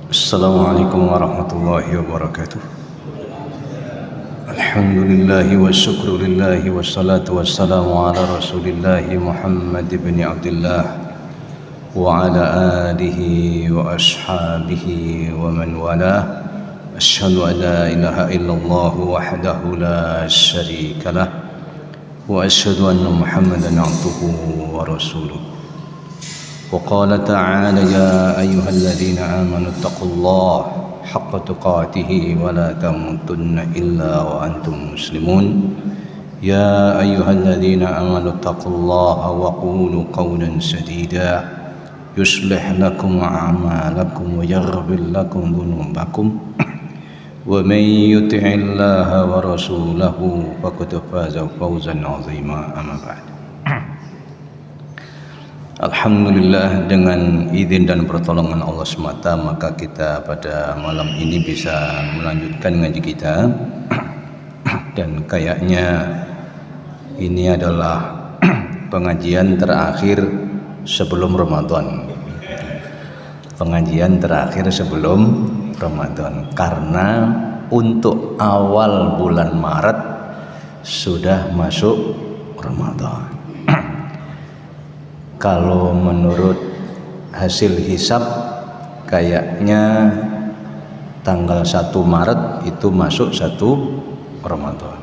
Assalamualaikum warahmatullahi wabarakatuh. Alhamdulillahi wa syukrulillahi wa salatu wassalamu ala rasulillahi Muhammad ibn Abdullah wa ala alihi wa ashabihi wa man walah. Asyhadu an la ilaha illallah wahdahu la syarika lah wa asyhadu anna Muhammadan abduhu wa rasuluh. وقال تعالى يا أيها الذين آمنوا اتقوا الله حق تقاته ولا تموتن إلا وأنتم مسلمون يا أيها الذين آمنوا اتقوا الله وقولوا قولا سديدا يصلح لكم أعمالكم ويغفر لكم ذنوبكم ومن يطع الله ورسوله فقد فاز فوزا عظيما أما بعد. Alhamdulillah, dengan izin dan pertolongan Allah semata maka kita pada malam ini bisa melanjutkan ngaji kita. Dan kayaknya ini adalah pengajian terakhir sebelum Ramadan. Pengajian terakhir sebelum Ramadan, karena untuk awal bulan Maret sudah masuk Ramadan. Kalau menurut hasil hisab kayaknya tanggal 1 Maret itu masuk 1 Ramadan.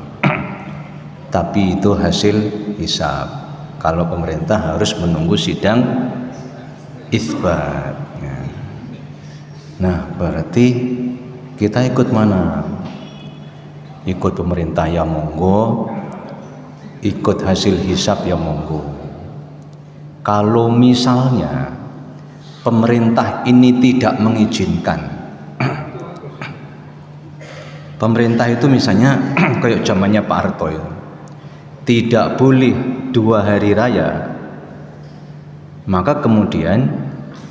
Tapi itu hasil hisab. Kalau pemerintah harus menunggu sidang itsbat. Nah, berarti kita ikut mana? Ikut pemerintah ya monggo, ikut hasil hisab ya monggo. Kalau misalnya pemerintah ini tidak mengizinkan, pemerintah itu misalnya kayak zamannya Pak Harto itu, tidak boleh 2 hari raya, maka kemudian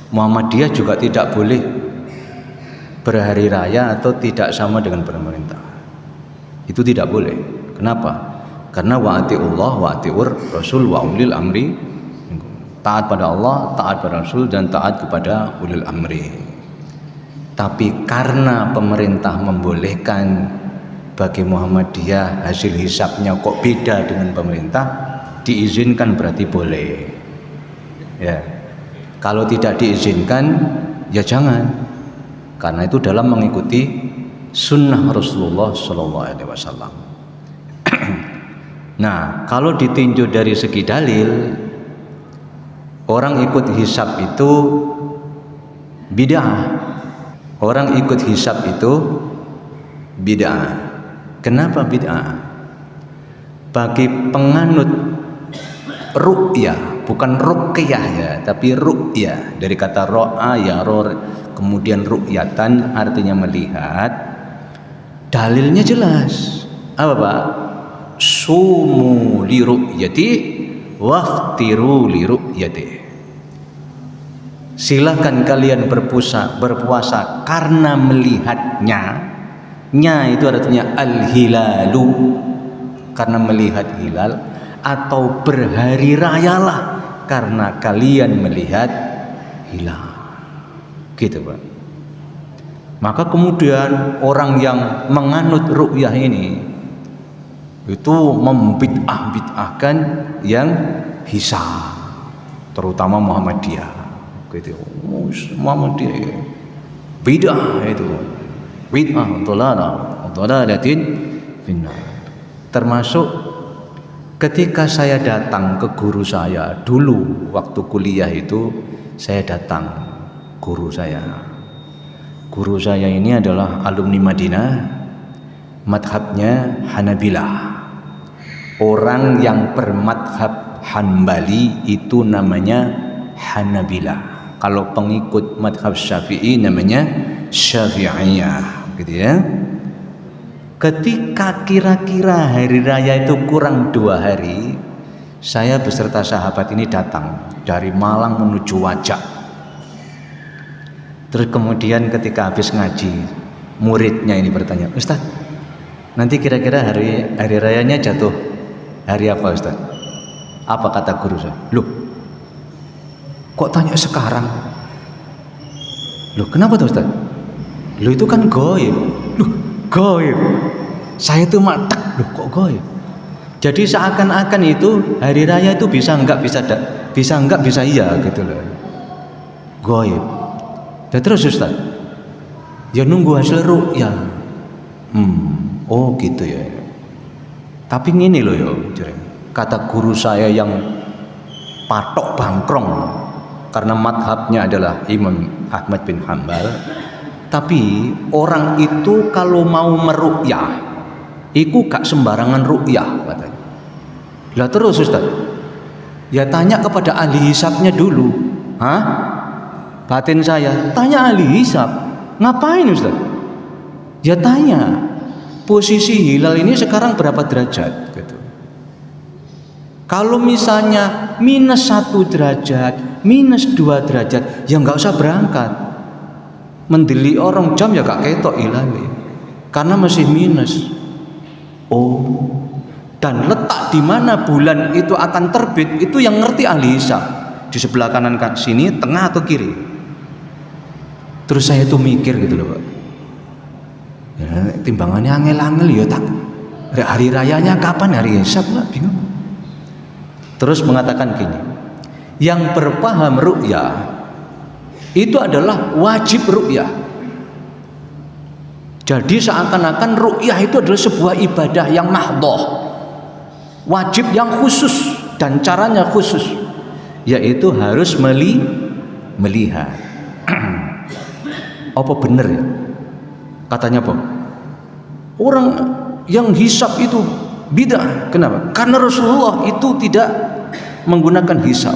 Muhammadiyah juga tidak boleh berhari raya atau tidak sama dengan pemerintah. Itu tidak boleh. Kenapa? Karena wa'atiullah wa'atiur rasul wa ulil amri. Taat pada Allah, taat pada Rasul, dan taat kepada ulil amri. Tapi karena pemerintah membolehkan, bagi Muhammadiyah hasil hisabnya kok beda dengan pemerintah, diizinkan berarti boleh. Ya. Kalau tidak diizinkan, ya jangan. Karena itu dalam mengikuti sunnah Rasulullah SAW. Nah, kalau ditinjau dari segi dalil, orang ikut hisab itu bid'ah. Orang ikut hisab itu bid'ah. Kenapa bid'ah? Bagi penganut ru'yah, bukan ruqyah ya, tapi ru'yah, dari kata ro'a ya roh, kemudian ru'yatan artinya melihat. Dalilnya jelas. Apa Pak? Sumu li ru'yati waftiru li ru'yati. Silakan kalian berpuasa karena melihatnya. Nya itu artinya al-hilalu, karena melihat hilal, atau berhari rayalah karena kalian melihat hilal. Gitu Pak. Maka kemudian orang yang menganut ru'yah ini itu membid'ah-bid'ahkan yang hisab, terutama Muhammadiyah. Gitu. Muhammadiyah bid'ah itu. Bid'ah dhalalatin finnar. Termasuk ketika saya datang ke guru saya dulu waktu kuliah itu, saya datang guru saya. Guru saya ini adalah alumni Madinah, madhabnya Hanabilah. Orang yang bermadhab Hanbali itu namanya Hanabilah. Kalau pengikut madhab Syafi'i namanya Syafi'iyah, gitu ya. Ketika kira-kira hari raya itu kurang 2 hari, saya beserta sahabat ini datang dari Malang menuju Wajak. Terus kemudian ketika habis ngaji, muridnya ini bertanya, Ustaz, nanti kira-kira hari rayanya jatuh hari apa Ustaz? Apa kata guru saya? Loh, kok tanya sekarang? Loh, kenapa tuh Ustaz? Loh itu kan gaib. Loh, gaib. Saya tuh matek, loh kok gaib. Jadi seakan-akan itu hari raya itu bisa enggak bisa iya gitu loh. Gaib. Dan terus Ustaz, ya nunggu hasil ruqyah. Oh gitu ya. Tapi ngene loh ya, kata guru saya yang patok bangkrong karena madhabnya adalah Imam Ahmad bin Hanbal. Tapi orang itu kalau mau meruqyah, itu gak sembarangan ruqyah katanya. Lah terus Ustaz, ya tanya kepada ahli hisabnya dulu. Hah? Batin saya, tanya ahli hisab. Ngapain Ustaz? Ya tanya, posisi hilal ini sekarang berapa derajat gitu. Kalau misalnya -1 derajat, -2 derajat, ya nggak usah berangkat. Mendeli orang jam ya gak ketok hilale, karena masih minus. Oh, dan letak di mana bulan itu akan terbit itu yang ngerti ahli hisab. Di sebelah kanan sini, tengah atau kiri. Terus saya tuh mikir gitu loh Pak. Ya, timbangannya angel-angel ya tak. Hari rayanya kapan hari hisab lah, bingung. Terus mengatakan gini, yang berpaham ruqyah itu adalah wajib ruqyah. Jadi seakan-akan ruqyah itu adalah sebuah ibadah yang mahdhah, wajib yang khusus dan caranya khusus, yaitu harus melihat. Apa benar ya? Katanya Pak, orang yang hisab itu bidah. Kenapa? Karena Rasulullah itu tidak menggunakan hisab.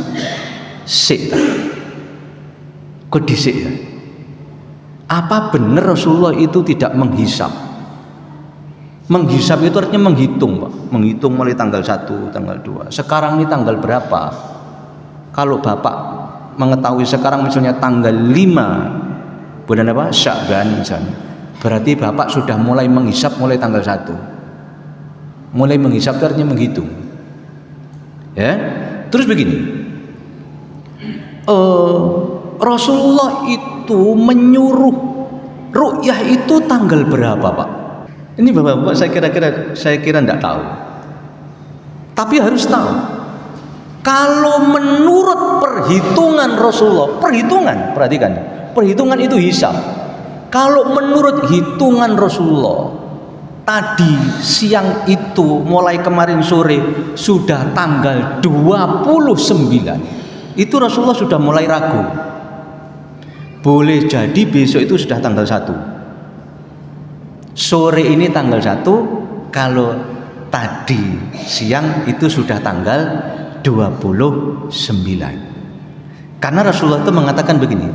Kok dhisik ya? Apa benar Rasulullah itu tidak menghisab? Menghisab itu artinya menghitung Pak. Menghitung mulai tanggal 1, tanggal 2. Sekarang ini tanggal berapa? Kalau Bapak mengetahui sekarang misalnya tanggal 5 bulan apa? Sya'ban misalnya. Berarti Bapak sudah mulai menghisab mulai tanggal 1. Mulai menghisab itu artinya menghitung. Ya. Terus begini. Rasulullah itu menyuruh ruqyah itu tanggal berapa Pak? Ini Bapak-bapak saya kira tidak tahu. Tapi harus tahu. Kalau menurut perhitungan Rasulullah, perhatikan. Perhitungan itu hisab. Kalau menurut hitungan Rasulullah, tadi siang itu mulai kemarin sore sudah tanggal 29. Itu Rasulullah sudah mulai ragu. Boleh jadi besok itu sudah tanggal 1. Sore ini tanggal 1, kalau tadi siang itu sudah tanggal 29. Karena Rasulullah itu mengatakan begini,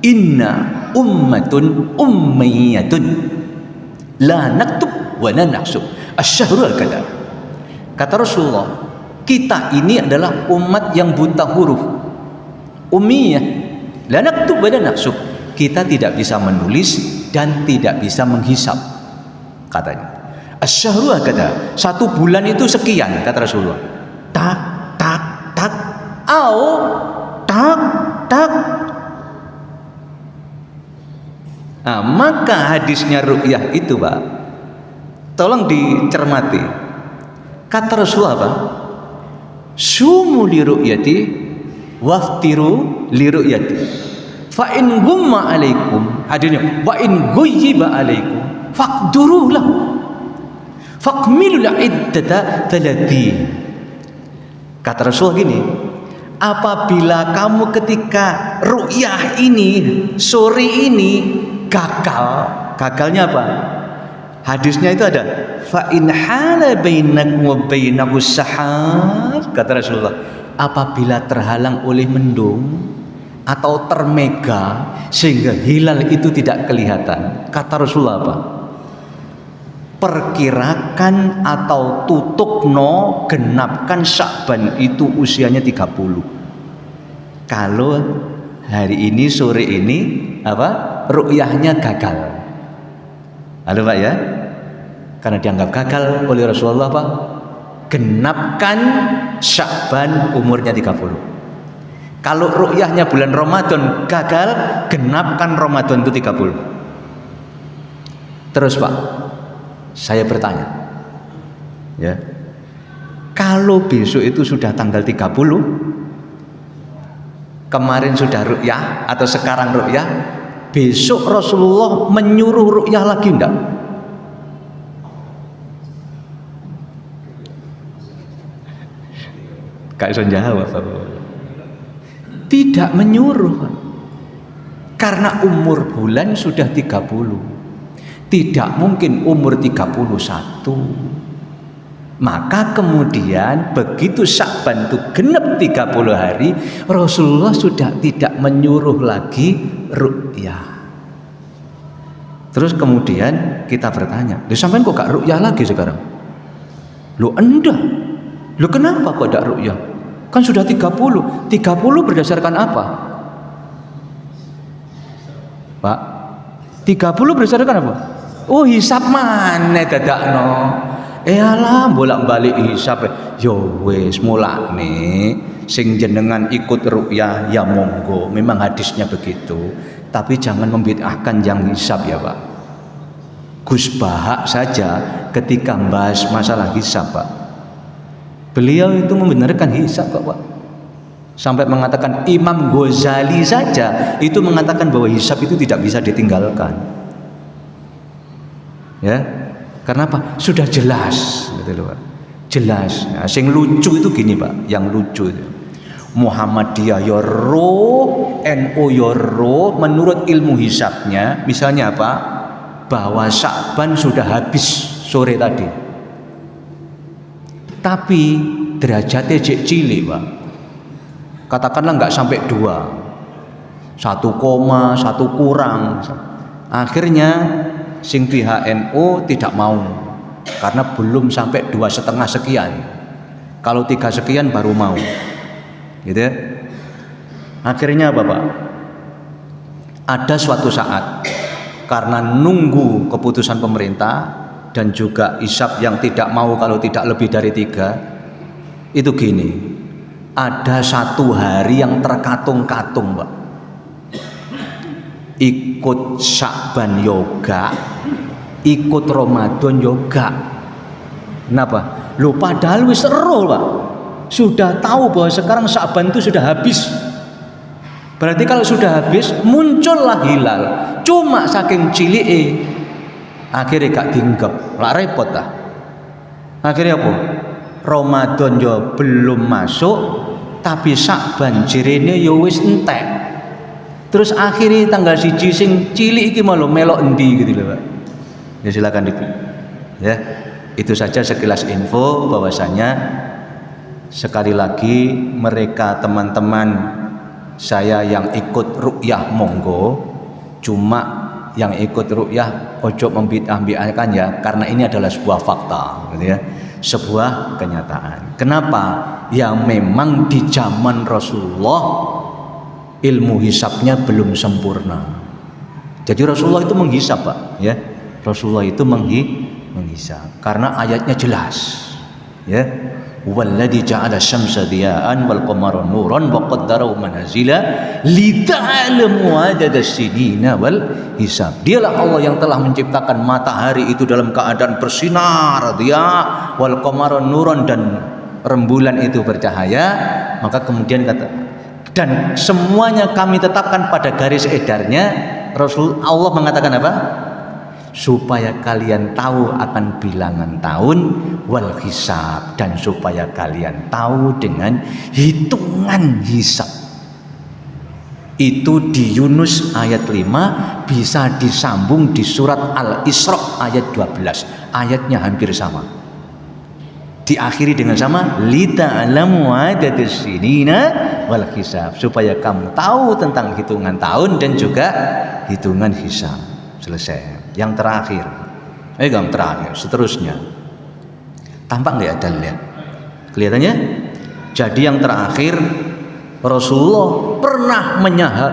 inna ummatun ummiyatun la naktub wa la nahsub asy-syahru al-kadar. Kata Rasulullah, kita ini adalah umat yang buta huruf, ummiyah, la naktub wa la nahsub. Kita tidak bisa menulis dan tidak bisa menghisab, katanya. Asy-syahru al-kadar, 1 bulan itu sekian, kata Rasulullah. Tak tak tak, au tak tak. Nah, maka hadisnya ruqyah itu Pak, tolong dicermati. Kata Rasulullah apa? Sumu li ru'yati waftiru li ru'yati. Fa in gumma alaikum, hadisnya wa in ghuyyiba alaikum faqduru lahu. Faqmilul iddata 30. Kata Rasulullah gini, apabila kamu ketika ru'yah ini sore ini gagalnya apa? Hadisnya itu ada fa in hala bainakum wa bainahu sahab, kata Rasulullah, apabila terhalang oleh mendung atau termega sehingga hilal itu tidak kelihatan, kata Rasulullah apa? Perkirakan atau tutukno, genapkan Sya'ban itu usianya 30. Kalau hari ini sore ini apa? Ru'yahnya gagal. Halo Pak ya? Karena dianggap gagal oleh Rasulullah apa? Genapkan Sya'ban umurnya 30. Kalau ru'yahnya bulan Ramadan gagal, genapkan Ramadan itu 30. Terus Pak, saya bertanya, ya, kalau besok itu sudah tanggal 30, kemarin sudah ru'yah atau sekarang ru'yah, besok Rasulullah menyuruh ru'yah lagi enggak? Gak bisa jawab Bapak. Tidak menyuruh Pak. Karena umur bulan sudah 30. Tidak mungkin umur 31. Maka kemudian begitu Sya'ban itu genep 30 hari, Rasulullah sudah tidak menyuruh lagi ru'yah. Terus kemudian kita bertanya, sampean kok gak ru'yah lagi sekarang? Loh enggak. Loh kenapa kok gak ru'yah? Kan sudah 30. 30 berdasarkan apa? Pak, 30 berdasarkan apa? Oh, hisab mana dadakno? Alah bolak-balik hisab. Yo wis mulane sing jenengan ikut ru'yah ya monggo, memang hadisnya begitu. Tapi jangan membid'ahkan yang hisab ya Pak. Gus Bahak saja ketika membahas masalah hisab Pak, beliau itu membenarkan hisab kok Pak. Sampai mengatakan Imam Ghazali saja itu mengatakan bahwa hisab itu tidak bisa ditinggalkan. Ya, karena apa? Sudah jelas, gitu loh Pak. Jelas. Nah, sing lucu itu gini Pak, yang lucu itu. Muhammadiyah yoro, NU yoro, menurut ilmu hisabnya, misalnya apa? Bahwa Sya'ban sudah habis sore tadi. Tapi derajatnya cek cilik Pak. Katakanlah nggak sampai 2, 1, kurang. Akhirnya sing pihak NU tidak mau karena belum sampai 2,5 sekian. Kalau 3 sekian baru mau, gitu ya. Akhirnya apa Pak? Ada suatu saat karena nunggu keputusan pemerintah dan juga hisab yang tidak mau kalau tidak lebih dari 3, itu gini. Ada 1 hari yang terkatung-katung Pak, ikut Sya'ban yoga, ikut Ramadan yoga. Kenapa? Loh padahal wis seru Pak, sudah tahu bahwa sekarang Sya'ban itu sudah habis. Berarti kalau sudah habis muncullah hilal, cuma saking cilike akhirnya gak dinggep, lah repot lah. Akhirnya apa? Ramadan yo belum masuk, tapi Sya'ban jirene yo wis entek. Terus akhirnya tanggal 1 sing cilik iki malah melok endi gitu loh Pak. Ya silakan Ibu. Ya, itu saja sekilas info bahwasanya sekali lagi mereka teman-teman saya yang ikut ru'yah monggo, cuma yang ikut ru'yah ojo membid'ah-bid'ahkan ya, karena ini adalah sebuah fakta gitu ya. Sebuah kenyataan. Kenapa? Ya memang di zaman Rasulullah ilmu hisabnya belum sempurna. Jadi Rasulullah itu menghisab Pak, ya. Rasulullah itu menghisab karena ayatnya jelas, ya. Walladzi ja'ala syamsa diya'an wal qamara nuran wa qaddarahu manazila lita'lamu adadas sinina wal hisab. Dialah Allah yang telah menciptakan matahari itu dalam keadaan bersinar dia, wal qamara nuran, dan rembulan itu bercahaya. Maka kemudian kata, dan semuanya kami tetapkan pada garis edarnya. Rasul Allah mengatakan apa? Supaya kalian tahu akan bilangan tahun wal hisab, dan supaya kalian tahu dengan hitungan hisab. Itu di Yunus ayat 5, bisa disambung di surat Al-Isra ayat 12. Ayatnya hampir sama. Diakhiri dengan sama, lita'lamu adadas sinina wal hisab, supaya kamu tahu tentang hitungan tahun dan juga hitungan hisab. Selesai. Yang terakhir, yang terakhir, seterusnya. Tampak nggak ya dalilnya? Kelihatannya? Jadi yang terakhir, Rasulullah pernah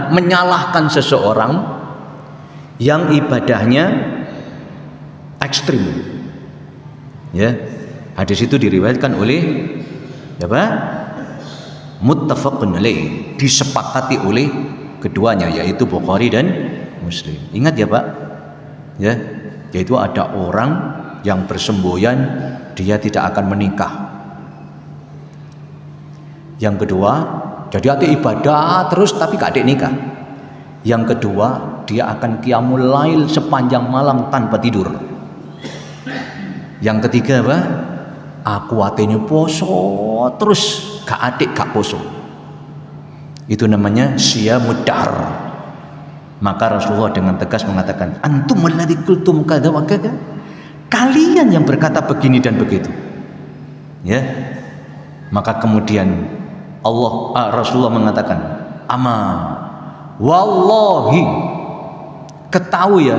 menyalahkan seseorang yang ibadahnya ekstrim. Ya, hadis itu diriwayatkan oleh apa? Muttafaqun alaih, disepakati oleh keduanya, yaitu Bukhari dan Muslim. Ingat ya Pak, ya. Yaitu ada orang yang bersemboyan dia tidak akan menikah. Yang kedua, jadi hati ibadah terus tapi gak ada nikah. Yang kedua, dia akan qiyamul lail sepanjang malam tanpa tidur. Yang ketiga apa? Aku atene poso terus gak adik gak poso. Itu namanya siyamud dahr. Maka Rasulullah dengan tegas mengatakan, antum alladzi qultum kadza wa kadza. Kalian yang berkata begini dan begitu. Ya. Maka kemudian Rasulullah mengatakan, ama wallahi, ketahui ya,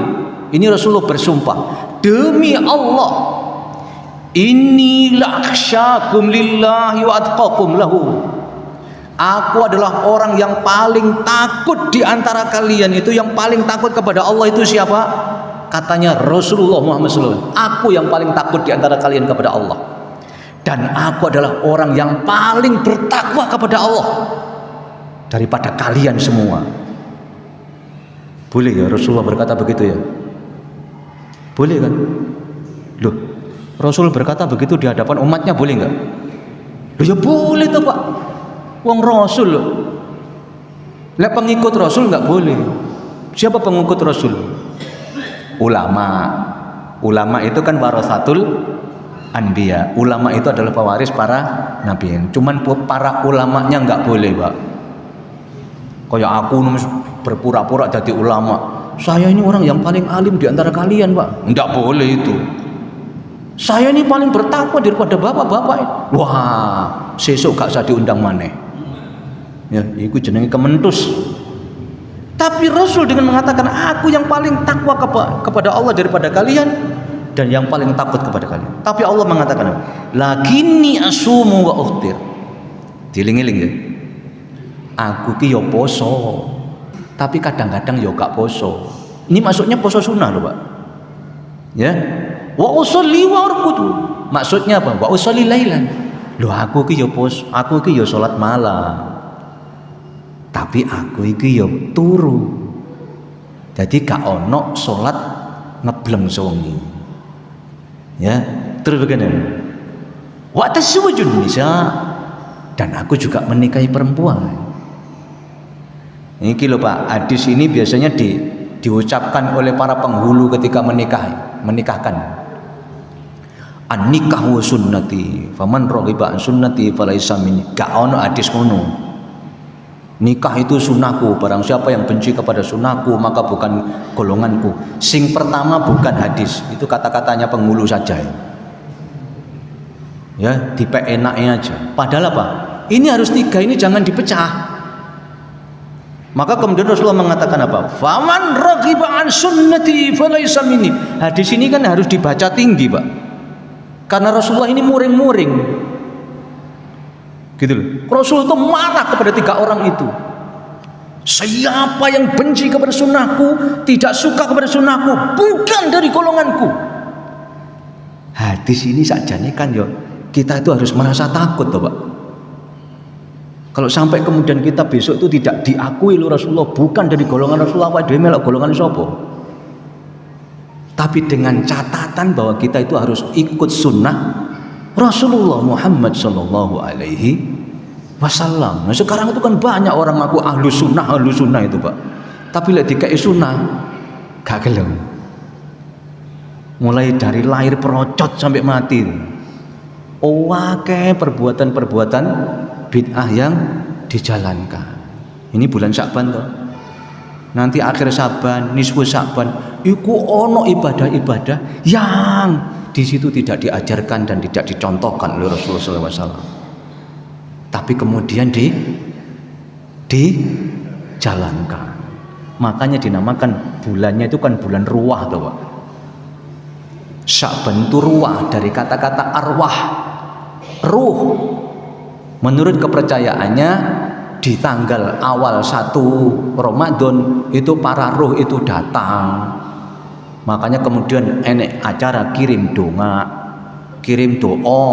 ini Rasulullah bersumpah, demi Allah, inni lakhsyakum lillahi wa atqakum lahu. Aku adalah orang yang paling takut di antara kalian. Itu yang paling takut kepada Allah itu siapa? Katanya Rasulullah Muhammad SAW. Aku yang paling takut di antara kalian kepada Allah. Dan aku adalah orang yang paling bertakwa kepada Allah daripada kalian semua. Boleh ya Rasulullah berkata begitu ya? Boleh kan? Loh, Rasul berkata begitu di hadapan umatnya, boleh nggak? Loh ya boleh tuh Pak. Wong Rasul loh. Lah pengikut Rasul nggak boleh. Siapa pengikut Rasul? Ulama. Ulama itu kan warasatul anbiya. Ulama itu adalah pewaris para nabi. Cuman para ulamanya nggak boleh, Pak. Kayak aku berpura-pura jadi ulama. Saya ini orang yang paling alim di antara kalian, Pak. Nggak boleh itu. Saya ini paling bertakwa daripada bapak-bapak. Wah, sesuk gak usah diundang maneh. Ya, itu jenenge kementus. Tapi Rasul dengan mengatakan aku yang paling takwa kepada Allah daripada kalian dan yang paling takut kepada kalian. Tapi Allah mengatakan, lakinni asumu wa uftir. Diling-iling ya. Aku ki yo poso. Tapi kadang-kadang yo gak poso. Ini maksudnya poso sunnah loh, Pak. Ya. Wa usolli wa urqudu. Maksudnya apa? Wa usolli lailan. Loh aku ki yo poso, aku ki yo salat malam. Tapi aku iki yo turu. Jadi gak ono salat ngebleng sewengi. Ya, terus begini. Wa tasawwujun nisa, dan aku juga menikahi perempuan. Ini lho Pak, hadis ini biasanya diucapkan oleh para penghulu ketika menikahkan. An-nikahu sunnati, faman raghiba an sunnati falaisa minni. Gak ono hadis ngono. Nikah itu sunahku, barang siapa yang benci kepada sunahku maka bukan golonganku. Sing pertama bukan hadis, itu kata-katanya penghulu saja. Ya, dipek enaknya aja. Padahal apa? Ini harus 3, ini jangan dipecah. Maka kemudian Rasulullah mengatakan apa? Faman raghiba an sunnati falaisa minni. Hadis ini kan harus dibaca tinggi, Pak. Karena Rasulullah ini muring-muring. Gitu loh. Rasul itu marah kepada 3 orang itu. Siapa yang benci kepada sunnahku, tidak suka kepada sunnahku, bukan dari golonganku. Hadis ini sakjane kan yo, kita itu harus merasa takut toh, Pak. Kalau sampai kemudian kita besok itu tidak diakui oleh Rasulullah, bukan dari golongan Rasulullah, apa dhewe melok golongan sapa? Tapi dengan catatan bahwa kita itu harus ikut sunnah Rasulullah Muhammad sallallahu alaihi wasallam. Nah, sekarang itu kan banyak orang ngaku ahlu sunnah itu, Pak. Tapi lek dikai sunnah gak gelem. Mulai dari lahir perocot sampai mati. Akeh perbuatan-perbuatan bid'ah yang dijalankan. Ini bulan Sya'ban toh. Nanti akhir Sya'ban, nisfu Sya'ban, iku ono ibadah-ibadah yang di situ tidak diajarkan dan tidak dicontohkan oleh Rasulullah SAW. Tapi kemudian dijalankan. Makanya dinamakan bulannya itu kan bulan ruah tuh, Pak. Sya'ban itu ruah dari kata-kata arwah, ruh. Menurut kepercayaannya di tanggal awal 1 Ramadan itu para ruh itu datang. Makanya kemudian enek acara kirim donga, kirim doa,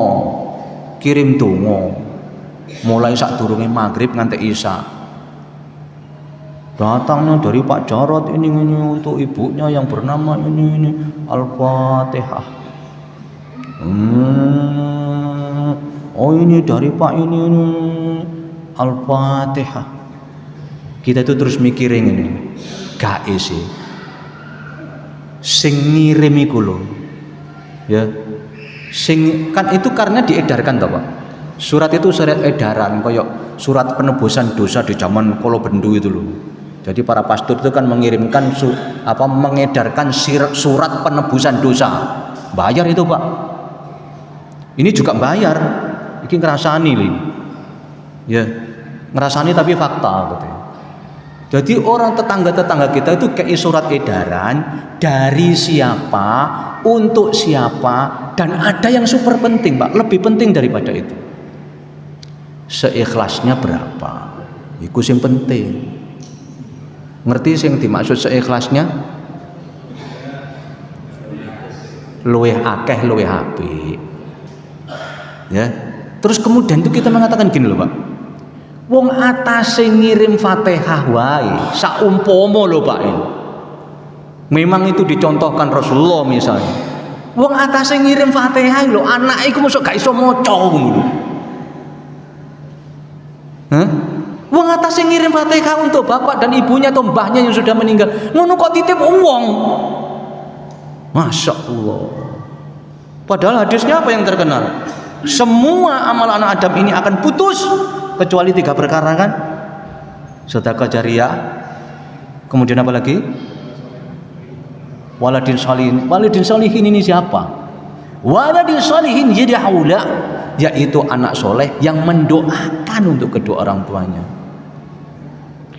kirim donga. Mulai sadurunge maghrib nganti isya. Datangnya dari Pak Jarod ini untuk ibunya yang bernama ini Al-Fatihah. Oh ini dari Pak ini Al-Fatihah. Kita itu terus mikirin ini, gak isi sing ngirim iku lho. Ya. Sing kan itu karena diedarkan toh, Pak. Surat itu surat edaran koyok surat penebusan dosa di zaman Kolo Bendu itu loh. Jadi para pastor itu kan mengirimkan mengedarkan surat penebusan dosa. Bayar itu, Pak. Ini juga bayar. Ini ngerasani nih. Ya, ngerasani tapi fakta gitu. Jadi orang tetangga-tetangga kita itu kayak surat edaran dari siapa, untuk siapa, dan ada yang super penting, Pak, lebih penting daripada itu. Seikhlasnya berapa? Iku sing penting. Ngerti sing dimaksud seikhlasnya? Luwih akeh luwih apik. Ya. Terus kemudian itu kita mengatakan gini loh, Pak. Wong atase ngirim Fatihah wae saumpama lho Pak ini. Memang itu dicontohkan Rasulullah misalnya. Wong atase ngirim Fatihah lho, anak iku mosok gak iso maca ngono. Hah? Wong atase ngirim Fatihah untuk bapak dan ibunya atau mbahnya yang sudah meninggal. Ngono kok titip wong. Masya Allah. Padahal hadisnya apa yang terkenal? Semua amal anak Adam ini akan putus kecuali 3 perkara kan? Sedekah jariyah. Kemudian apa lagi? Waladin salihin. Waladin salihin ini siapa? Waladin salihin jadi haula, yaitu anak soleh yang mendoakan untuk kedua orang tuanya.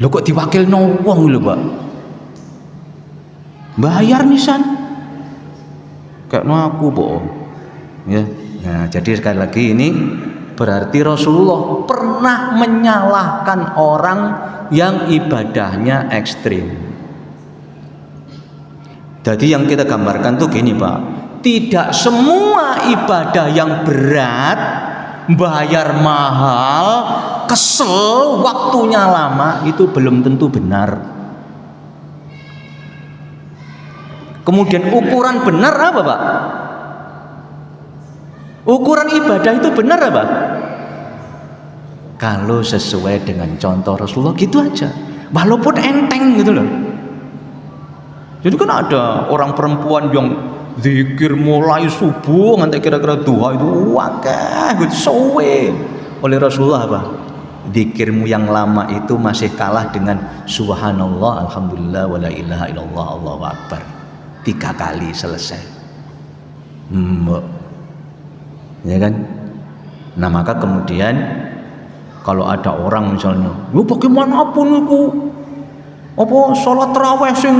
Lo kok diwakil wong lho, Pak? Bayar nisan. Kayak aku bohong. Ya. Nah, jadi sekali lagi ini berarti Rasulullah pernah menyalahkan orang yang ibadahnya ekstrim. Jadi yang kita gambarkan tuh gini, Pak. Tidak semua ibadah yang berat, bayar mahal, kesel, waktunya lama itu belum tentu benar. Kemudian ukuran benar apa, Pak? Ukuran ibadah itu benar apa? Kalau sesuai dengan contoh Rasulullah gitu aja. Walaupun enteng gitu loh. Jadi kan ada orang perempuan yang zikir mulai subuh nganti kira-kira duha itu wakah gitu sowe. Oleh Rasulullah apa? Zikirmu yang lama itu masih kalah dengan subhanallah, alhamdulillah, wala ilaha illallah, Allahu akbar. 3 kali selesai. Ya kan? Nah maka kemudian kalau ada orang misalnya, yo bagaimanapun itu, apa sholat tarawih sing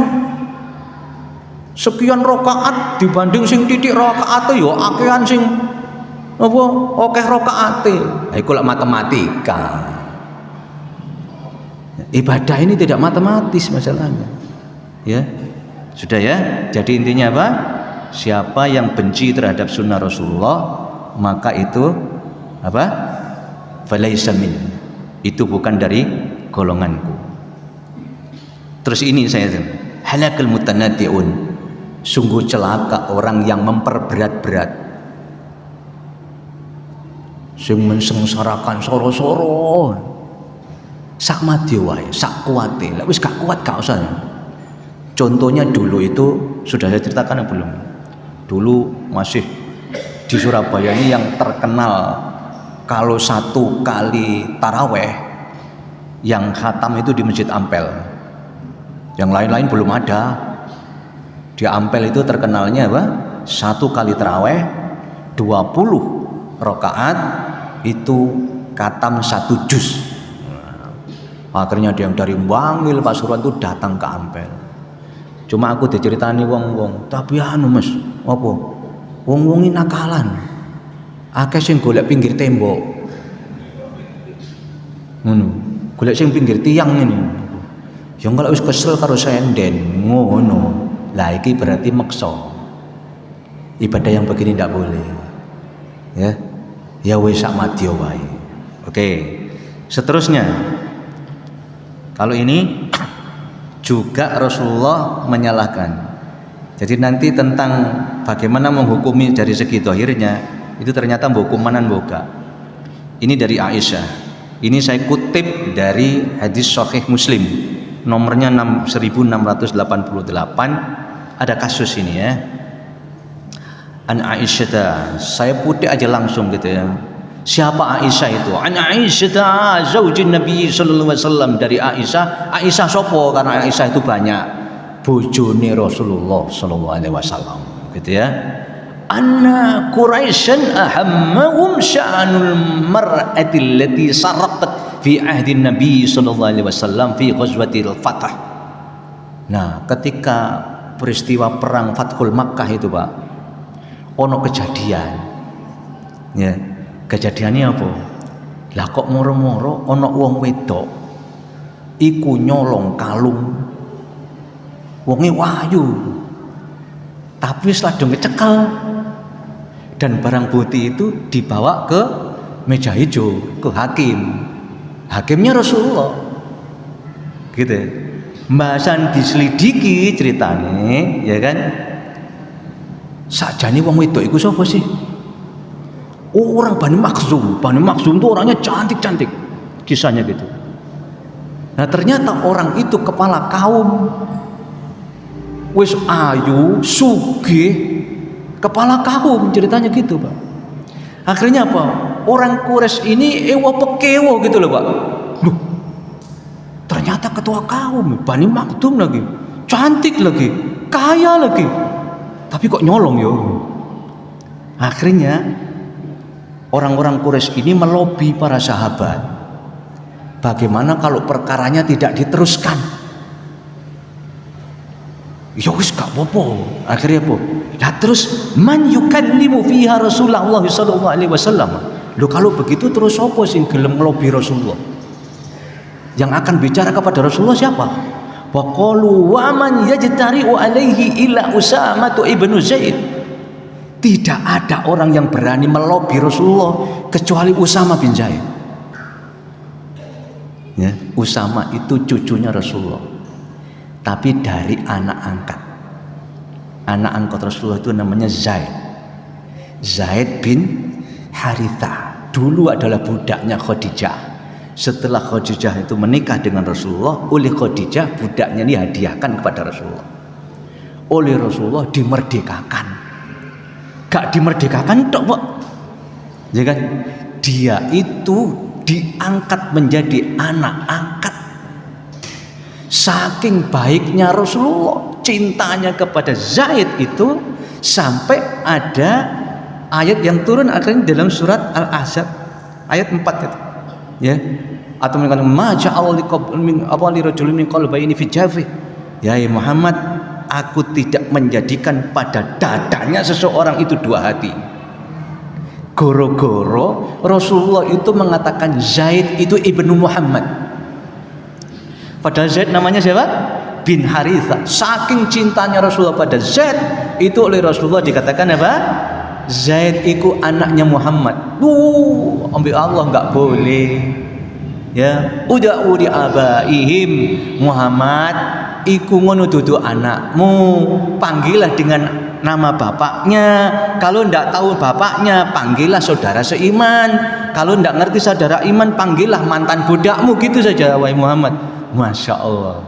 sekian rakaat dibanding sing titik rakaat yo akehan sing apa akeh rakaate. Ha iku lak matematika. Ibadah ini tidak matematis masalahnya. Ya. Sudah ya? Jadi intinya apa? Siapa yang benci terhadap sunnah Rasulullah, maka itu apa? Falaisa min. Itu bukan dari golonganku. Terus ini saya halakal mutanatiun. Sungguh celaka orang yang memperberat-berat. Sing mensengsarakan soro-soro. Sak mati wae, sak kuate. Lah wis gak kuat gak usah. Contohnya dulu itu sudah saya ceritakan belum? Dulu masih di Surabaya ini yang terkenal kalau 1 kali taraweh yang khatam itu di Masjid Ampel. Yang lain-lain belum ada. Di Ampel itu terkenalnya apa? 1 kali taraweh 20 rakaat itu khatam 1 juz. Akhirnya dia yang dari Bangil Pasuruan itu datang ke Ampel. Cuma aku diceritani wong-wong, tapi anu Mas, apa? Wong-wong ini nakalan. Akeh sing golek pinggir tembok. Ngono. Golek sing pinggir tiang ngene. Ya kalau wis kesel karo senden, ngono. Lah iki berarti maksa. Ibadah yang begini ndak boleh. Ya. Ya wis sak madya wae. Oke. Seterusnya. Kalau ini juga Rasulullah menyalahkan. Jadi nanti tentang bagaimana menghukumi dari segi zahirnya itu ternyata hukumanan boga. Ini dari Aisyah. Ini saya kutip dari hadis Sahih Muslim nomornya 1688. Ada kasus ini ya. An Aisyah, saya putih aja langsung gitu ya. Siapa Aisyah itu? An Aisyah zaujin Nabi sallallahu alaihi wasallam, dari Aisyah. Aisyah sopo? Karena Aisyah itu banyak bojone Rasulullah sallallahu alaihi wasallam gitu ya. Anna Quraisyan ahammahum sya'anul mar'ati allati sarqat fi ahdi Nabi sallallahu alaihi wasallam fi ghazwatil Fath. Nah, ketika peristiwa perang Fathul Makkah itu, Pak, ono kejadian. Ya, kejadiannya apa? Lah kok moro-moro ono wong wedok iku nyolong kalung. Wonge wahyu. Tapi setelah dong kecekel dan barang bukti itu dibawa ke meja hijau, ke hakim. Hakimnya Rasulullah. Gitu. Mbasan diselidiki ceritane, ya kan? Sakjane wong wedok iku sapa sih? Oh, orang Bani Makhzum. Bani Makhzum itu orangnya cantik-cantik. Kisahnya gitu. Nah, ternyata orang itu kepala kaum. Wis ayu, sugih, kepala kaum, ceritanya gitu, Pak. Akhirnya apa? Orang Quraisy ini ewa pekewo gitu loh, Pak. Loh, ternyata ketua kaum, Bani Makhzum lagi, cantik lagi, kaya lagi, tapi kok nyolong yo. Akhirnya orang-orang Quraisy ini melobi para sahabat. Bagaimana kalau perkaranya tidak diteruskan? Ya wis gak apa-apa. Akhirnya apa? Nah terus man yukallimu fiha Rasulullah sallallahu alaihi wasallam. Loh kalau begitu terus apa sing gelem ngelobi Rasulullah? Yang akan bicara kepada Rasulullah siapa? Wa qalu wa man yajtari'u alaihi illa Usamah ibnu Zaid. Tidak ada orang yang berani melobi Rasulullah kecuali Usamah bin Zaid. Ya, Usamah itu cucunya Rasulullah. Tapi dari anak angkat. Anak angkat Rasulullah itu namanya Zaid. Zaid bin Harithah. Dulu adalah budaknya Khadijah. Setelah Khadijah itu menikah dengan Rasulullah, oleh Khadijah budaknya ini hadiahkan kepada Rasulullah. Oleh Rasulullah dimerdekakan. Gak dimerdekakan tok, Pak. Ya kan? Dia itu diangkat menjadi anak angkat. Saking baiknya Rasulullah, cintanya kepada Zaid itu sampai ada ayat yang turun akhirnya dalam surat Al-Ahzab ayat 4 itu. Ya. Atau mengatakan ma ja'al lirajulin min qalbayni fi jawfi. Ya Muhammad, aku tidak menjadikan pada dadanya seseorang itu dua hati. Goro-goro Rasulullah itu mengatakan Zaid itu ibnu Muhammad. Padahal Zaid namanya siapa? Bin Harithah. Saking cintanya Rasulullah pada Zaid, itu oleh Rasulullah dikatakan apa? Zaid itu anaknya Muhammad. Ambil Allah nggak boleh. Ya, udah udi abaihim Muhammad. Iku ngono dudu anakmu. Panggillah dengan nama bapaknya. Kalau ndak tahu bapaknya, panggillah saudara seiman. Kalau ndak ngerti saudara iman, panggillah mantan budakmu. Gitu saja, wahai Muhammad. Masya Allah,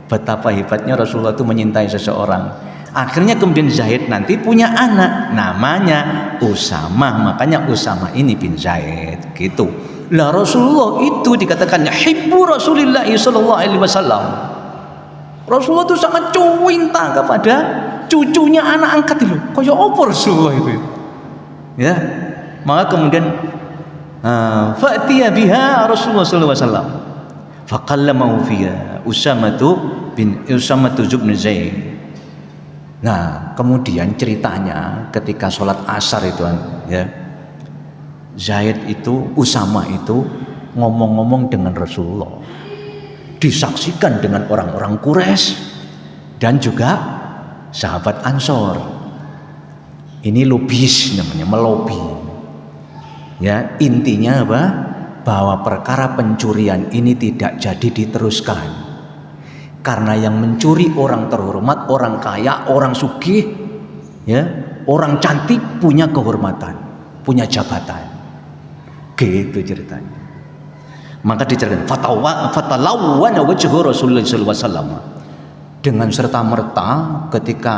betapa hebatnya Rasulullah itu menyintai seseorang. Akhirnya kemudian Zaid nanti punya anak, namanya Usamah. Makanya Usamah ini bin Zaid gitu. Lah Rasulullah itu dikatakan hibbu Rasulillah sallallahu alaihi wasallam. Rasulullah itu sangat cinta kepada cucunya anak angkat itu. Kaya apa Rasulullah itu? Ya, maka kemudian fa'tiya biha Rasulullah sallallahu alaihi wasallam. Faqallamahu fiha Usamah bin bin Zaid. Nah, kemudian ceritanya ketika sholat asar itu ya, Zaid itu, Usamah itu ngomong-ngomong dengan Rasulullah, disaksikan dengan orang-orang Quraisy dan juga sahabat Ansor. Ini lobis namanya, melobi. Ya, intinya apa? Bahwa perkara pencurian ini tidak jadi diteruskan Karena yang mencuri orang terhormat, orang kaya, orang sugih, ya, orang cantik punya kehormatan, punya jabatan. Gitu ceritanya. Maka diceritakan fatalawwana wajhu Rasulullah sallallahu alaihi wasallam. Dengan serta merta ketika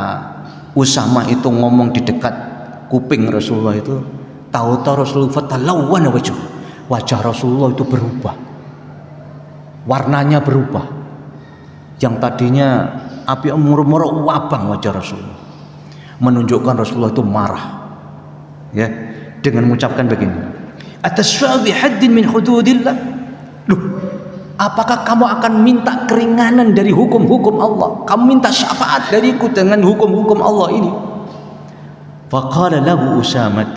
Usama itu ngomong di dekat kuping Rasulullah itu, tahu-tahu Rasulullah fatalawwana wajhu. Wajah Rasulullah itu berubah. Warnanya berubah. Yang tadinya api murmur wabang wajah Rasulullah, menunjukkan Rasulullah itu marah, ya, dengan mengucapkan begini, atasfa bi haddin min hududillah. Loh, apakah kamu akan minta keringanan dari hukum-hukum Allah? Kamu minta syafaat dariku dengan hukum-hukum Allah ini? Faqala lahu Usamah,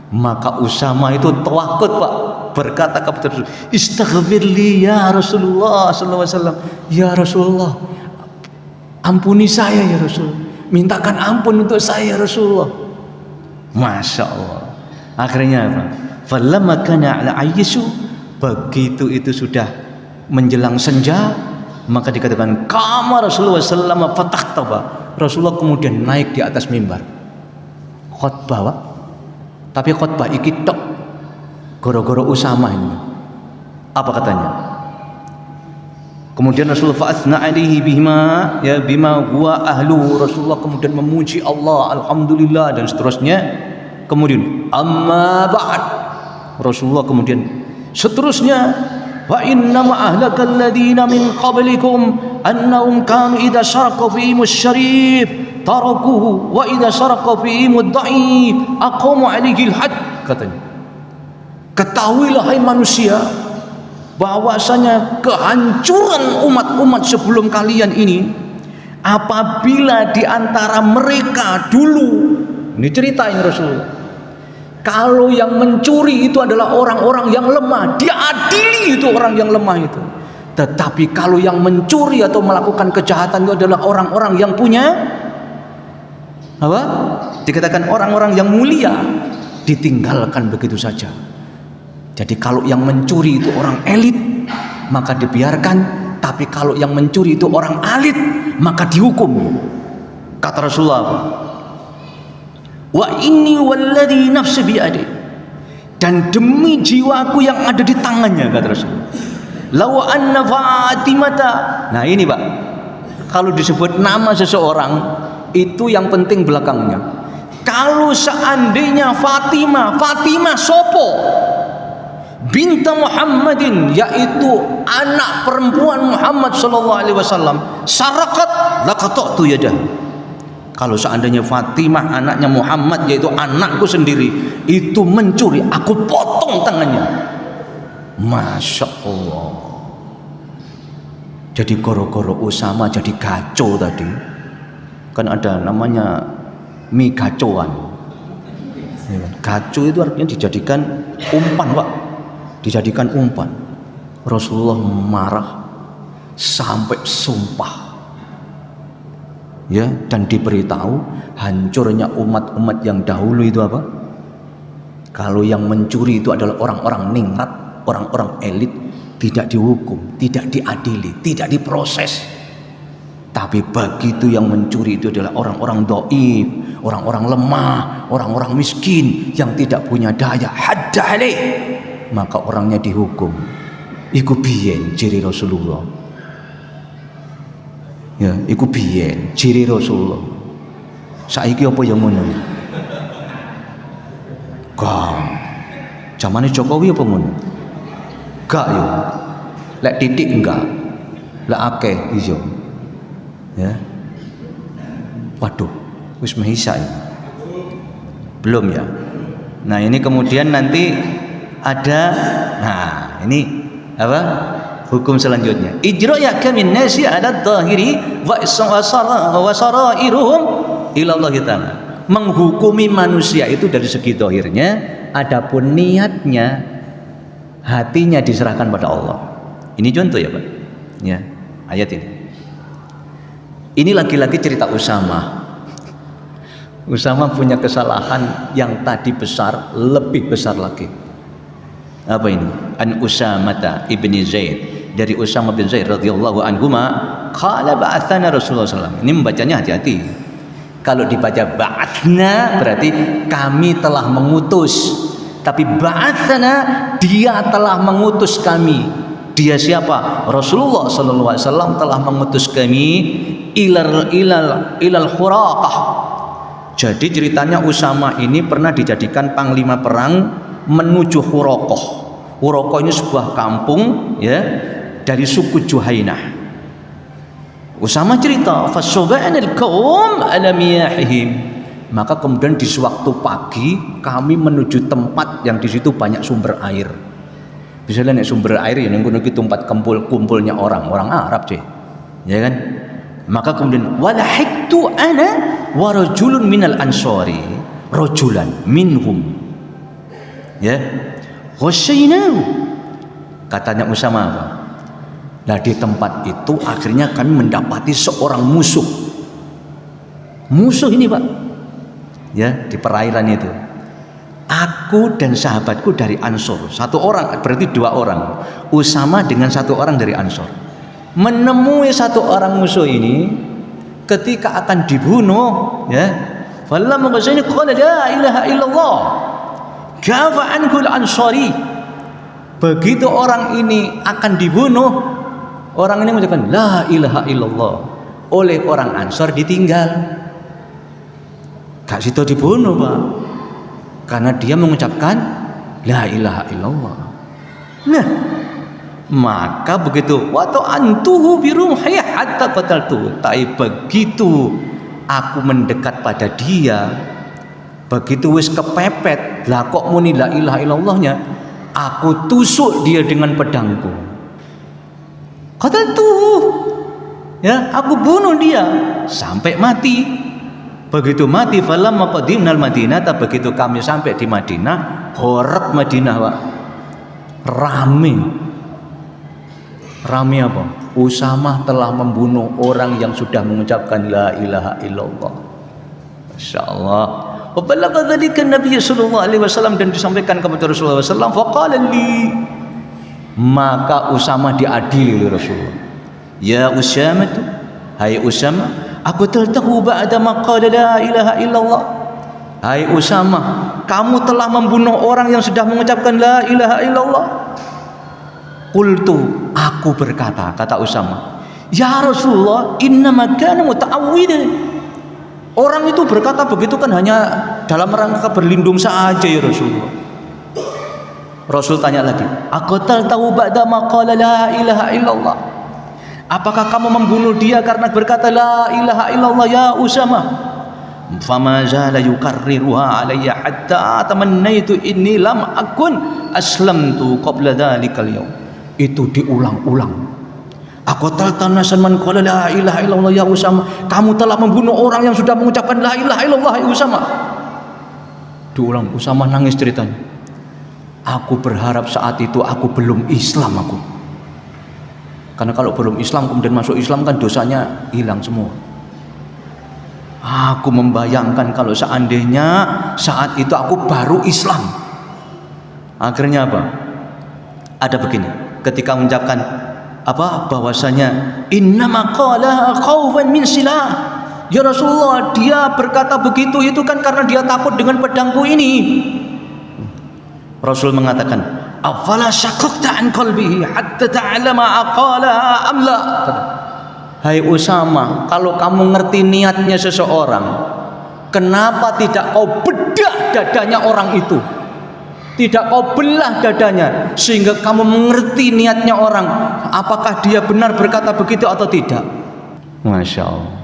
maka Usama itu tawakut, Pak, berkata kepada Rasul, istaghfirli ya Rasulullah sallallahu alaihi wasallam. Ya Rasulullah, ampuni saya ya Rasul, mintakan ampun untuk saya ya Rasulullah. Masya Allah. Akhirnya apa? Falamma kana ala ayyisu, begitu itu sudah menjelang senja, maka dikatakan kama Rasulullah sallallahu alaihi wasallam fatahtaba. Rasulullah kemudian naik di atas mimbar khutbah, Pak. Tapi khutbah iki tok gara-gara Usama ini. Apa katanya? Kemudian Rasulullah fa'athna alaihi bima, ya, bima huwa ahlu. Rasulullah kemudian memuji Allah, alhamdulillah, dan seterusnya. Kemudian amma ba'd, Rasulullah kemudian seterusnya, wa inna ma ahlakal ladina min qablikum annahum kanu idza syaraqa fihimus syarif tarakuhu wa idza syaraqa fihimud dhaif aqamu alaihi al-hadd, katanya. Ketahuilah hai manusia, bahwasanya kehancuran umat-umat sebelum kalian ini apabila di antara mereka dulu, ini ceritain Rasulullah, kalau yang mencuri itu adalah orang-orang yang lemah, diadili itu orang yang lemah itu. Tetapi kalau yang mencuri atau melakukan kejahatan itu adalah orang-orang yang punya apa? Dikatakan orang-orang yang mulia, ditinggalkan begitu saja. Jadi kalau yang mencuri itu orang elit, maka dibiarkan. Tapi kalau yang mencuri itu orang alit, maka dihukum. Kata Rasulullah, wa inni walladhi nafsi biadi, dan demi jiwaku yang ada di tangannya, kata Rasulullah, law anna Fatimata. Nah ini, Pak, kalau disebut nama seseorang itu yang penting belakangnya. Kalau seandainya Fatimah sopo binta Muhammadin, yaitu anak perempuan Muhammad sallallahu alaihi wasallam, sarakat laqata'tu yadah. Kalau seandainya Fatimah anaknya Muhammad, yaitu anakku sendiri, itu mencuri, aku potong tangannya. Masya Allah. Jadi goro-goro Usama jadi kacau tadi. Kan ada namanya mie kacauan. Kacau itu artinya dijadikan umpan, Pak. Dijadikan umpan. Rasulullah marah sampai sumpah, ya, dan diberitahu hancurnya umat-umat yang dahulu itu apa? Kalau yang mencuri itu adalah orang-orang ningrat, orang-orang elit, tidak dihukum, tidak diadili, tidak diproses. Tapi begitu yang mencuri itu adalah orang-orang dhaif, orang-orang lemah, orang-orang miskin yang tidak punya daya, hadda alaih, maka orangnya dihukum. Iku biyen ciri Rasulullah. Ya, iku biyen ciri Rasulullah. Saiki apa yang ngono? Kang, zamane Jokowi apa ngono? Gak yo. Lek titik enggak. Lek akeh iso. Ya. Waduh, wis mehisa ya. Belum ya. Nah, ini kemudian nanti ada, nah ini apa hukum selanjutnya, ijra' kamin nasi ala dhahiri wa sarairuhum ila Allah ta'ala. Menghukumi manusia itu dari segi zahirnya, adapun niatnya, hatinya diserahkan pada Allah. Ini contoh ya, Pak, ya, ayat ini. Ini lagi-lagi cerita Usama. Usama punya kesalahan yang tadi besar, lebih besar lagi. Apa ini? An Usamata ibni Zaid dari Usama bin Zaid radhiyallahu anhuma, qala ba'athana Rasulullah sallallahu alaihi wasallam. Ini membacanya hati-hati. Kalau dibaca ba'athna berarti kami telah mengutus. Tapi ba'athana dia telah mengutus kami. Dia siapa? Rasulullah sallallahu alaihi wasallam telah mengutus kami ilal khuraqah. Jadi ceritanya Usama ini pernah dijadikan panglima perang menuju Khuraqah. Khuraqah ini sebuah kampung ya dari suku Juhainah. Usama cerita, fasoba'anil qaum ala miyahihim. Maka kemudian di sewaktu pagi kami menuju tempat yang di situ banyak sumber air. Bisa lihat sumber air yang nunggu tempat kumpulnya orang Arab sih, ya kan? Maka kemudian walahiktu ana wa rajulun minal ansari, rajulan minhum. Ya, ghasyinahu. Katanya Usama apa? Nah di tempat itu akhirnya kami mendapati seorang musuh ini Pak, ya di perairan itu. Aku dan sahabatku dari Ansor, satu orang berarti dua orang. Usama dengan satu orang dari Ansor menemui satu orang musuh ini ketika akan dibunuh, ya. Falamma ghazani qala la ilaha illallah kafa anhul ansari. Begitu orang ini akan dibunuh, orang ini mengucapkan la ilaha illallah, oleh orang Ansor ditinggal. Gak situ dibunuh Pak, karena dia mengucapkan la ilaha illallah. Nah, maka begitu waktu antuhu birumhi hatta qataltu. Tapi begitu aku mendekat pada dia, begitu wis kepepet, lah kok muni la ilaha illallahnya, aku tusuk dia dengan pedangku. Qataltuhu, ya, aku bunuh dia sampai mati. Begitu mati, falamma qadimnal Madinah, begitu kami sampai di Madinah, horat Madinah Pak, rame apa? Usama telah membunuh orang yang sudah mengucapkan la ilaha illallah. Masyaallah. Wa balagha dzalika Nabi sallallahu alaihi wasallam, dan disampaikan kepada Rasulullah sallallahu alaihi wasallam, faqala li, maka Usama diadili oleh Rasulullah. Ya Usama, hai Usama, aku tahu ba'da ma qala la ilaha illallah. Hai Usama, kamu telah membunuh orang yang sudah mengucapkan la ilaha illallah. Qultu, aku berkata, kata Usama, ya Rasulullah, innama kana muta'awwidan. Orang itu berkata begitu kan hanya dalam rangka berlindung saja ya Rasulullah. Rasul tanya lagi, aqatal tahu ba'da ma qala la ilaha illallah. Apakah kamu membunuh dia karena berkata la ilaha illallah ya Usama? Fama zala yukarriruha alayya hatta tamannaitu inni lam akun aslamtu qabla dhalikal yawm. Itu diulang-ulang. Aqatalta nasan man qala la ilaha illallah ya Usama. Kamu telah membunuh orang yang sudah mengucapkan la ilaha illallah ya Usama. Diulang. Usama nangis ceritanya. Aku berharap saat itu aku belum Islam aku. Karena kalau belum Islam kemudian masuk Islam kan dosanya hilang semua. Aku membayangkan kalau seandainya saat itu aku baru Islam. Akhirnya apa? Ada begini, ketika mengucapkan apa, bahwasanya innama qala khaufan min silah. Ya Rasulullah, dia berkata begitu itu kan karena dia takut dengan pedangku ini. Rasul mengatakan, afala syaqaqta an qalbihi hatta ta'lama aqala am la. Hai Usama, kalau kamu ngerti niatnya seseorang, kenapa tidak kau bedah dadanya orang itu? Tidak kau belah dadanya sehingga kamu mengerti niatnya orang, apakah dia benar berkata begitu atau tidak. Masya Allah.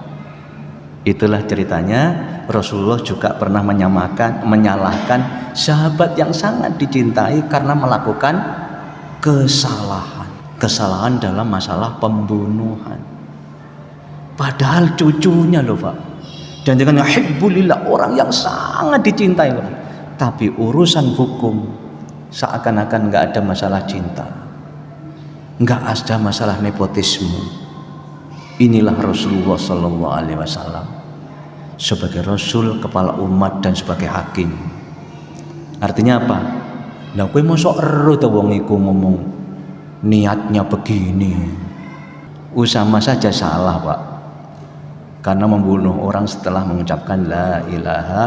Itulah ceritanya Rasulullah juga pernah menyalahkan sahabat yang sangat dicintai karena melakukan kesalahan dalam masalah pembunuhan. Padahal cucunya loh Pak, dan dengan hibbulillah, orang yang sangat dicintai loh. Tapi urusan hukum seakan-akan nggak ada masalah cinta, nggak ada masalah nepotisme. Inilah Rasulullah Sallallahu Alaihi Wasallam sebagai Rasul, kepala umat, dan sebagai hakim. Artinya apa? Lah kowe mosok ero ta wong iku ngomong niatnya begini. Usama saja salah, Pak. Karena membunuh orang setelah mengucapkan la ilaha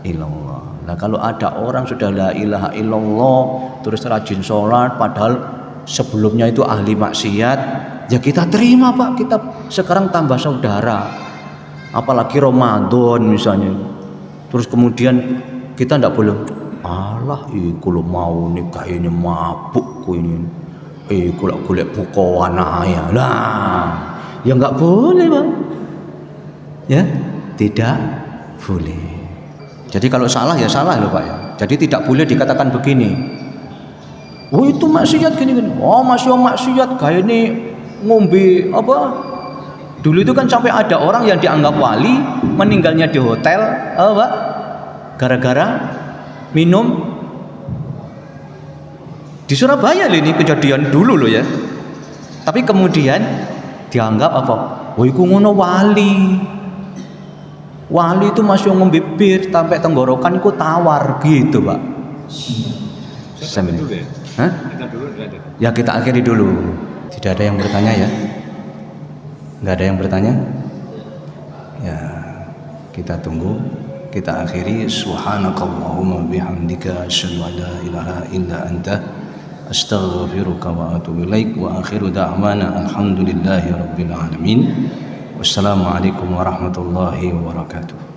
illallah. Nah, kalau ada orang sudah la ilaha illallah terus rajin sholat padahal sebelumnya itu ahli maksiat, ya kita terima, Pak. Kita sekarang tambah saudara. Apalagi Ramadan misalnya. Terus kemudian kita tidak boleh, alah iku lo mau nikah ini mabuk ku ini. Iku lak golek bukoan aja. Lah, ya enggak boleh, Pak. Ya, tidak boleh. Jadi kalau salah ya salah loh, Pak ya. Jadi tidak boleh dikatakan begini. Oh itu maksiat gini. Oh masih maksiat kayak ini ngombe apa? Dulu itu kan sampai ada orang yang dianggap wali meninggalnya di hotel, Pak? Gara-gara minum di Surabaya loh, ini kejadian dulu loh ya. Tapi kemudian dianggap apa? Oh iku ngono wali. Wali itu masih ngombe bir sampai tenggorokan itu tawar gitu, Pak. Sampai dulu ya? Hah? Kita dulu ya, kita akhiri dulu. Tidak ada yang bertanya ya? Enggak ada yang bertanya? Ya, kita tunggu. Kita akhiri. Subhanakallahumma bihamdika asyhadu an la ilaha illa anta astaghfiruka wa atubu ilaik. Wa akhiru da'wana alhamdulillahi rabbil alamin. Wassalamualaikum warahmatullahi wabarakatuh.